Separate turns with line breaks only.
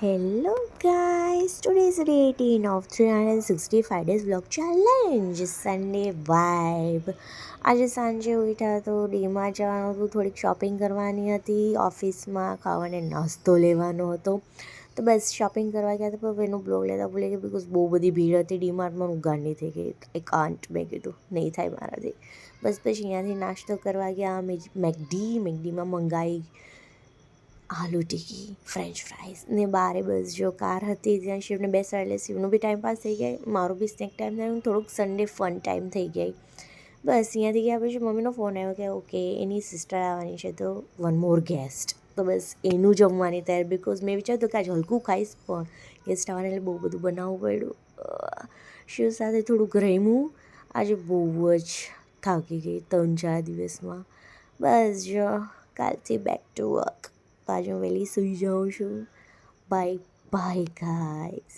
Hello guys, today is day 18 of 365 days vlog challenge Sunday vibe. આજે સાંજે ઉઠ્યા તો ડીમાં જવાનું હતું, થોડીક શોપિંગ કરવાની હતી, ઓફિસમાં ખાવાને નાસ્તો લેવાનો હતો. તો બસ શોપિંગ કરવા ગયા હતા, પણ એનું બ્લોગ લેતા ભૂલી ગઈ બિકોઝ બહુ બધી ભીડ હતી ડીમાર્ટમાં. હું ગાંડી થઈ ગઈ, એક કાંટ મેં કીધું નહીં થાય મારાથી. બસ પછી અહીંયાથી નાસ્તો કરવા ગયા. મેકડીમાં મંગાવી આલુ ટિક્કી, ફ્રેન્ચ ફ્રાઈઝ ને બારે બસ જો કાર હતી ત્યાં શિવને બેસાડ, એટલે શિવનું બી ટાઈમ પાસ થઈ જાય, મારું બી સ્નેક ટાઈમ થાય, થોડુંક સન્ડે ફન ટાઈમ થઈ ગઈ. બસ અહીંયાથી ગયા પછી મમ્મીનો ફોન આવ્યો કે ઓકે એની સિસ્ટર આવવાની છે, તો વન મોર ગેસ્ટ. તો બસ એનું જમવાની તૈયાર, બિકોઝ મેં વિચાર્યું કે આજે હલકું ખાઈશ, પણ ગેસ્ટ આવવાને એટલે બહુ બધું બનાવવું પડ્યું. શિવ સાથે થોડુંક રમ્યું. આજે બહુ જ થાકી ગઈ 3-4 દિવસમાં. બસ જો કાલથી બેક ટુ વર્ક. તો આજે હું વહેલી સૂઈ જાઉં છું. Bye bye guys.